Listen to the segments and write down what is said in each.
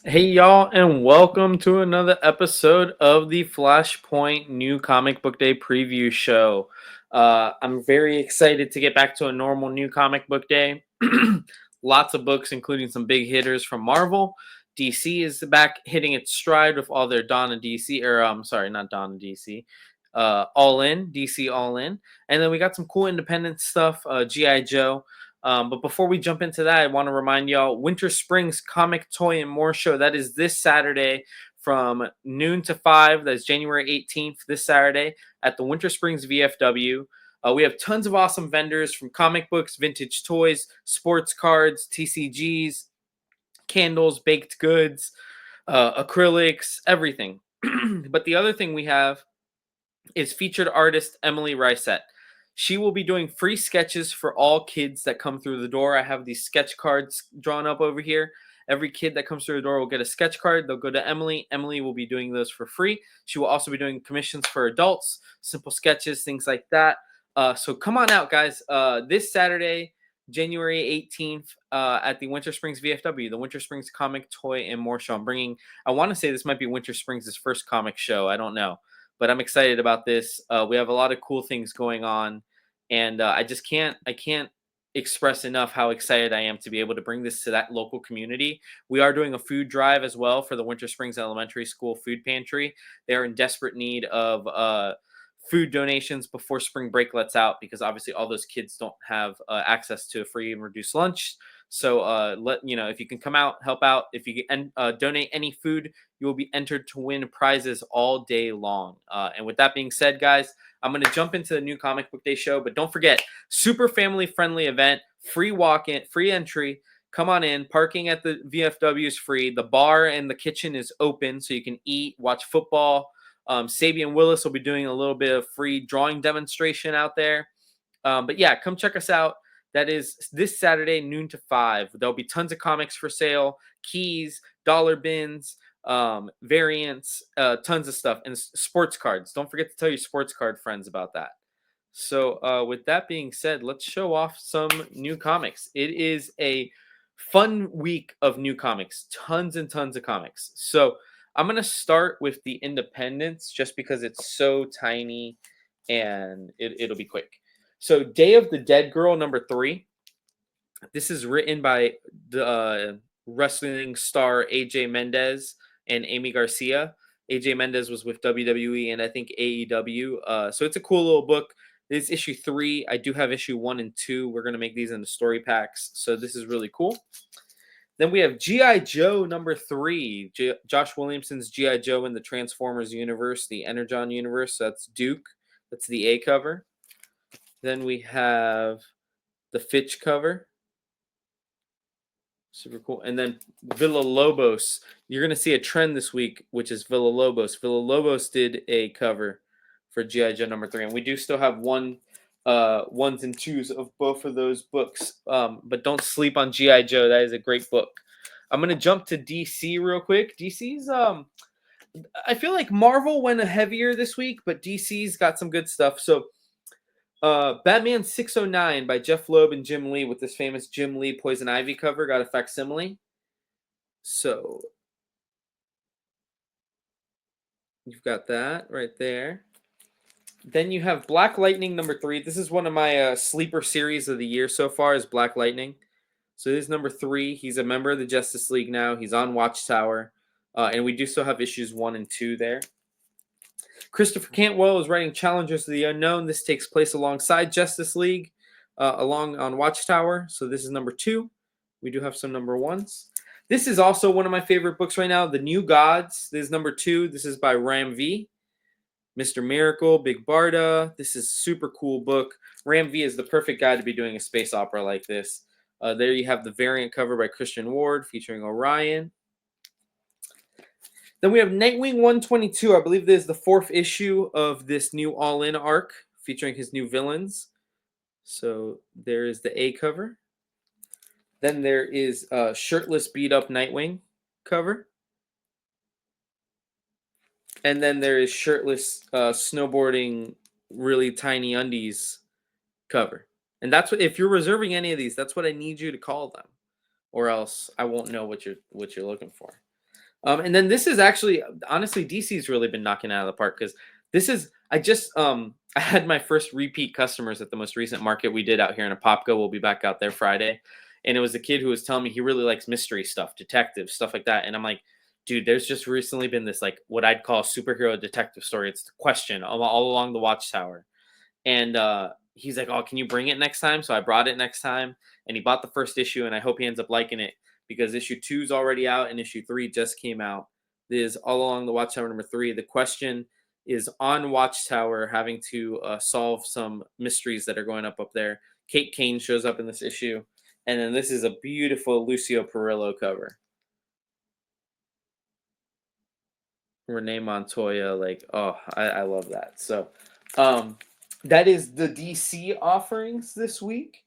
Hey y'all, and welcome to another episode of the Flashpoint New Comic Book Day preview show. I'm very excited to get back to a normal New Comic Book Day. Lots of books, including some big hitters from Marvel. DC is back hitting its stride with all their Dawn and DC, or I'm sorry, not Dawn and DC. All in DC, all in, and then we got some cool independent stuff. GI Joe. But before we jump into that, I want to remind y'all Winter Springs Comic, Toy, and More Show. That is this Saturday from noon to 5. That's January 18th, this Saturday at the Winter Springs VFW. We have tons of awesome vendors from comic books, vintage toys, sports cards, TCGs, candles, baked goods, acrylics, everything. But the other thing we have is featured artist Emily Rysett. She will be doing free sketches for all kids that come through the door. I have these sketch cards drawn up over here. Every kid that comes through the door will get a sketch card. They'll go to Emily. Emily will be doing those for free. She will also be doing commissions for adults, simple sketches, things like that. So come on out, guys. This Saturday, January 18th, at the Winter Springs VFW, the Winter Springs Comic, Toy, and More Show. I want to say this might be Winter Springs' first comic show. I don't know, but I'm excited about this. We have a lot of cool things going on, and I can't express enough how excited I am to be able to bring this to that local community. We are doing a food drive as well for the Winter Springs Elementary School food pantry. They are in desperate need of food donations before spring break lets out, because obviously all those kids don't have access to a free and reduced lunch. So if you can come out, help out. If you can donate any food, you will be entered to win prizes all day long. And with that being said, guys, I'm going to jump into the New Comic Book Day show. But don't forget, super family friendly event, free walk in, free entry. Come on in. Parking at the VFW is free. The bar and the kitchen is open, so you can eat, watch football. Sabian Willis will be doing a little bit of free drawing demonstration out there. But yeah, come check us out. That is this Saturday, noon to 5. There'll be tons of comics for sale, keys, dollar bins, variants, tons of stuff, and sports cards. Don't forget to tell your sports card friends about that. So, with that being said, let's show off some new comics. It is a fun week of new comics, tons and tons of comics. So, I'm going to start with the independents just because it's so tiny and it'll be quick. So, Day of the Dead Girl #3. This is written by the wrestling star AJ Mendez and Amy Garcia. AJ Mendez was with WWE and I think AEW. So it's a cool little book. This is issue 3. I do have issue 1 and 2. We're going to make these into story packs. So this is really cool. Then we have G.I. Joe #3. Josh Williamson's G.I. Joe in the Transformers universe, the Energon universe. So that's Duke. That's the A cover. Then we have the Fitch cover. Super cool. And then Villa Lobos. You're going to see a trend this week, which is Villa Lobos. Villa Lobos did a cover for G.I. Joe #3. And we do still have ones and twos of both of those books. But don't sleep on G.I. Joe. That is a great book. I'm going to jump to DC real quick. DC's, I feel like Marvel went heavier this week, but DC's got some good stuff. So, Batman 609 by Jeff Loeb and Jim Lee, with this famous Jim Lee Poison Ivy cover, got a facsimile. So you've got that right there. Then you have Black Lightning #3. This is one of my sleeper series of the year so far, is Black Lightning. So this is #3. He's a member of the Justice League now. He's on Watchtower. And we do still have issues 1 and 2 there. Christopher Cantwell is writing Challengers of the Unknown. This takes place alongside Justice League, along on Watchtower. So this is #2. We do have some #1s. This is also one of my favorite books right now, The New Gods. This is #2. This is by Ram V. Mr. Miracle, Big Barda. This is super cool book. Ram V is the perfect guy to be doing a space opera like this. There you have the variant cover by Christian Ward featuring Orion. Then we have Nightwing 122. I believe this is the 4th issue of this new All-In arc featuring his new villains. So there is the A cover. Then there is a shirtless beat up Nightwing cover. And then there is shirtless snowboarding really tiny undies cover. And that's what, if you're reserving any of these, that's what I need you to call them, or else I won't know what you're looking for. And then this is actually honestly DC's really been knocking it out of the park because this is I just I had my first repeat customers at the most recent market we did out here in Apopka. We'll be back out there Friday. And it was a kid who was telling me he really likes mystery stuff, detective stuff like that. And I'm like, dude, there's just recently been this like what I'd call a superhero detective story. It's the question all along the Watchtower. And he's like, "Oh, can you bring it next time?" So I brought it next time, and he bought the first issue, and I hope he ends up liking it because issue 2 is already out and issue 3 just came out. This is all along the Watchtower number 3. The question is on Watchtower having to solve some mysteries that are going up there. Kate Kane shows up in this issue, and then this is a beautiful Lucio Perillo cover. Renee Montoya, like, oh, I love that. So, um, that is the DC offerings this week.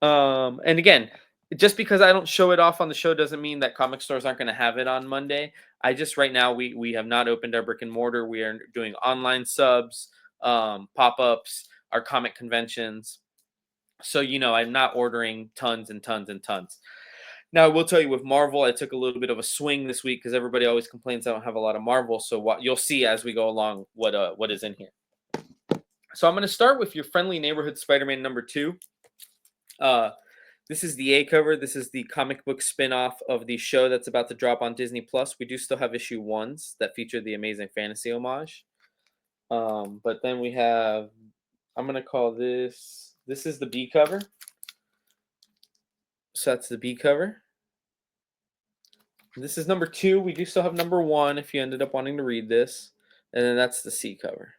And again, just because I don't show it off on the show doesn't mean that comic stores aren't going to have it on Monday. I just right now we have not opened our brick and mortar. We are doing online subs, pop ups, our comic conventions. So I'm not ordering tons and tons and tons. Now I will tell you with Marvel, I took a little bit of a swing this week because everybody always complains I don't have a lot of Marvel. So what you'll see as we go along what is in here. So I'm going to start with your friendly neighborhood Spider-Man number 2. This is the A cover. This is the comic book spin-off of the show that's about to drop on Disney Plus. We do still have issue 1s that feature the Amazing Fantasy homage. But then we have, I'm going to call this is the B cover. So that's the B cover. This is number 2. We do still have number 1 if you ended up wanting to read this. And then that's the C cover.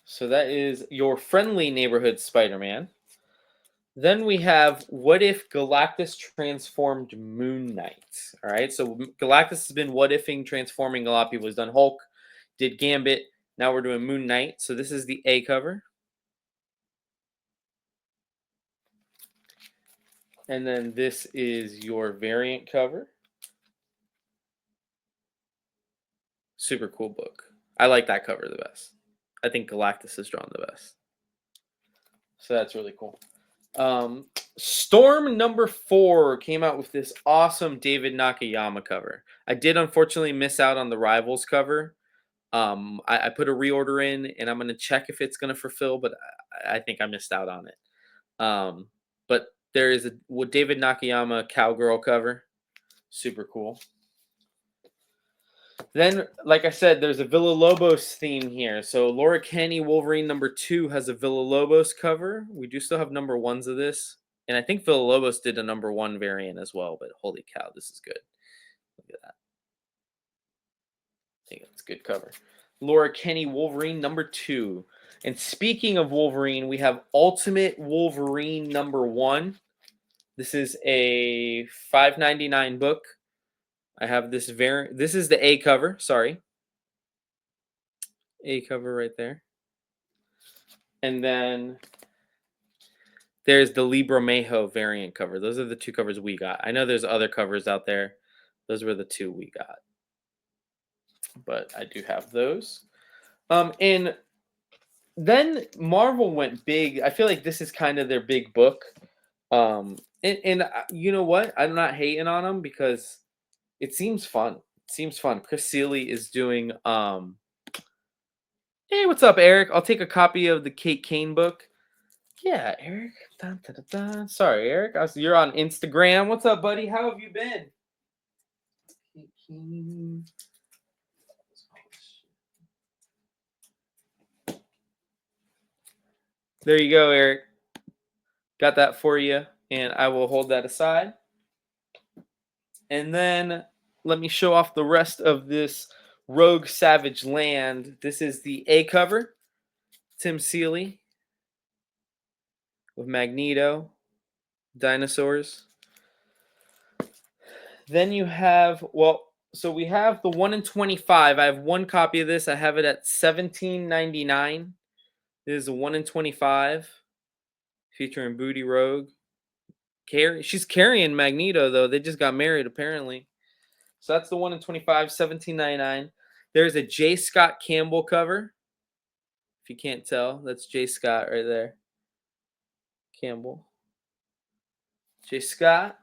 So that is your friendly neighborhood Spider-Man. Then we have What If Galactus Transformed Moon Knight. All right, so Galactus has been what ifing, transforming a lot of people. He's done Hulk, did Gambit. Now we're doing Moon Knight. So this is the A cover. And then this is your variant cover. Super cool book. I like that cover the best. I think Galactus is drawn the best. So that's really cool. Storm number 4 came out with this awesome David Nakayama cover. I did unfortunately miss out on the Rivals cover. I put a reorder in, and I'm going to check if it's going to fulfill, but I think I missed out on it. But there is a David Nakayama Cowgirl cover. Super cool. Then, like I said, there's a Villa Lobos theme here. So Laura Kenny Wolverine number 2 has a Villa Lobos cover. We do still have number 1s of this. And I think Villa Lobos did a number 1 variant as well, but holy cow, this is good. Look at that. I think that's a good cover. Laura Kenny Wolverine number 2. And speaking of Wolverine, we have Ultimate Wolverine number 1. This is a $5.99 book. I have this variant. This is the A cover. Sorry. A cover right there. And then there's the Libra Mayo variant cover. Those are the 2 covers we got. I know there's other covers out there. Those were the 2 we got. But I do have those. And then Marvel went big. I feel like this is kind of their big book. And you know what? I'm not hating on them because it seems fun. It seems fun. Chris Seeley is doing hey, what's up, Eric? I'll take a copy of the Kate Kane book. Yeah, Eric. Dun, dun, dun, dun. Sorry, Eric. You're on Instagram. What's up, buddy? How have you been? Kate Kane. There you go, Eric. Got that for you, and I will hold that aside. And then let me show off the rest of this Rogue Savage Land. This is the A cover. Tim Seeley with Magneto, dinosaurs. Then you have, so we have the 1 in 25. I have 1 copy of this. I have it at $17.99. This is a 1 in 25 featuring Booty Rogue. She's carrying Magneto, though. They just got married, apparently. So that's the 1 in 25, $17.99. There's a J. Scott Campbell cover. If you can't tell, that's J. Scott right there. Campbell. J. Scott.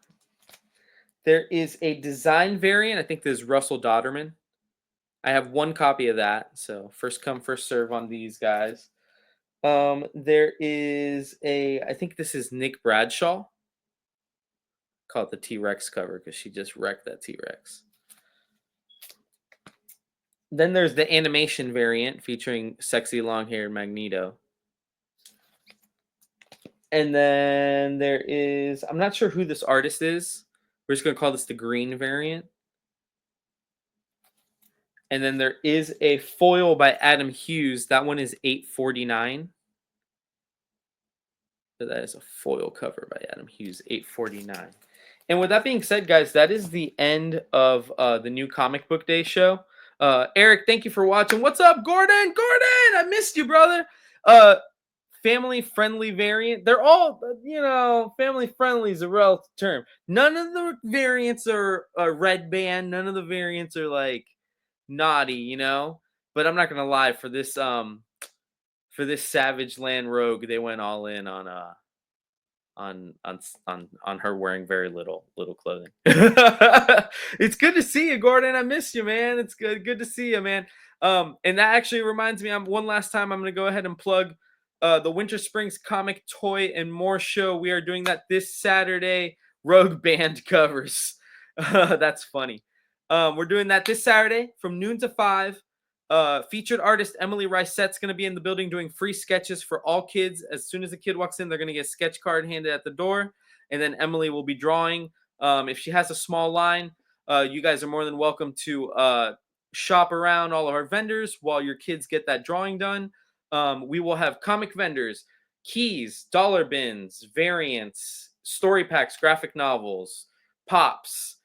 There is a design variant. I think there's Russell Dodderman. I have one copy of that, so first come, first serve on these guys. There is I think this is Nick Bradshaw. Call it the T-Rex cover because she just wrecked that T-Rex. Then there's the animation variant featuring sexy long-haired Magneto. And then there is, I'm not sure who this artist is. We're just going to call this the green variant. And then there is a foil by Adam Hughes. That one is $8.49. So that is a foil cover by Adam Hughes, $8.49. And with that being said, guys, that is the end of the new Comic Book Day show. Eric, thank you for watching. What's up, Gordon? Gordon, I missed you, brother. Family friendly variant. They're all, family friendly is a relative term. None of the variants are red band. None of the variants are like naughty, But I'm not gonna lie, for this Savage Land Rogue, they went all in on her wearing very little clothing. It's good to see you, Gordon. I miss you, man. It's good to see you, man. And that actually reminds me, one last time I'm gonna go ahead and plug the Winter Springs Comic Toy and More show. We are doing that this Saturday. Rogue Band covers. That's funny. We're doing that this Saturday from noon to 5. Featured artist Emily Risette's going to be in the building doing free sketches for all kids. As soon as the kid walks in, they're going to get a sketch card handed at the door, and then Emily will be drawing. If she has a small line, you guys are more than welcome to shop around all of our vendors while your kids get that drawing done. We will have comic vendors, keys, dollar bins, variants, story packs, graphic novels, pops,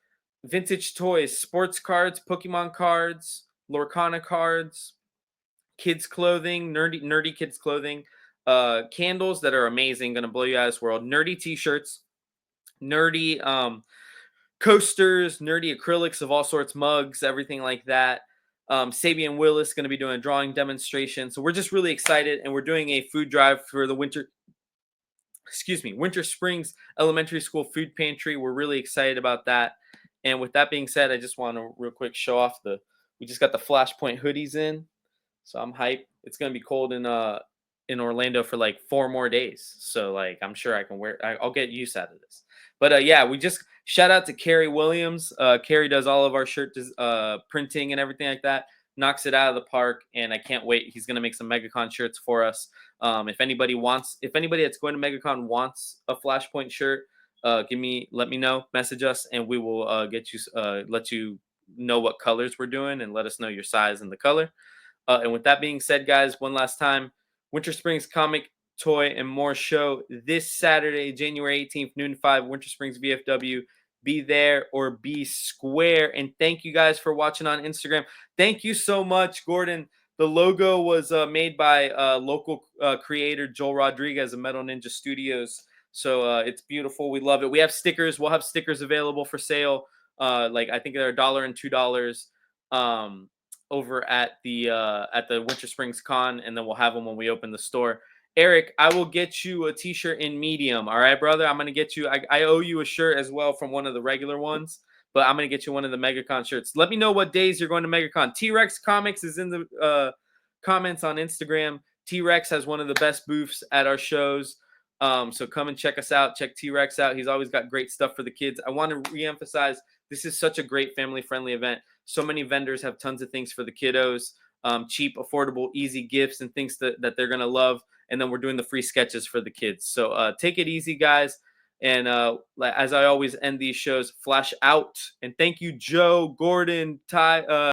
vintage toys, sports cards, Pokemon cards, Lorcana cards, kids clothing, nerdy kids clothing, candles that are amazing, gonna blow you out of this world, nerdy t-shirts, nerdy coasters, nerdy acrylics of all sorts, mugs, everything like that. Sabian Willis going to be doing a drawing demonstration. So we're just really excited, and we're doing a food drive for the Winter Springs Elementary School Food Pantry. We're really excited about that. And with that being said, I just want to real quick show off we just got the Flashpoint hoodies in. So I'm hyped. It's going to be cold in Orlando for like 4 more days. So like, I'm sure I can I'll get use out of this. But yeah, we just shout out to Carrie Williams. Carrie does all of our shirt printing and everything like that. Knocks it out of the park, and I can't wait. He's gonna make some MegaCon shirts for us. If anybody that's going to MegaCon wants a Flashpoint shirt, let me know. Message us, and we will let you know what colors we're doing, and let us know your size and the color. And with that being said, guys, one last time, Winter Springs Comic, Toy, and More show this Saturday, January 18th, noon to 5, Winter Springs VFW. Be there or be square. And thank you guys for watching on Instagram. Thank you so much, Gordon. The logo was made by local creator Joel Rodriguez of Metal Ninja Studios. So it's beautiful. We love it. We have stickers. We'll have stickers available for sale. I think they're $1 and $2. Over at the Winter Springs Con, and then we'll have them when we open the store. Eric, I will get you a t-shirt in medium. All right, brother. I'm gonna get you. I owe you a shirt as well from one of the regular ones, but I'm gonna get you one of the MegaCon shirts. Let me know what days you're going to MegaCon. T-Rex Comics is in the comments on Instagram. T-Rex has one of the best booths at our shows. So come and check us out. Check T-Rex out. He's always got great stuff for the kids. I want to reemphasize, this is such a great family-friendly event. So many vendors have tons of things for the kiddos, cheap, affordable, easy gifts and things that they're going to love. And then we're doing the free sketches for the kids. So take it easy, guys. And as I always end these shows, flash out. And thank you, Joe, Gordon, Ty.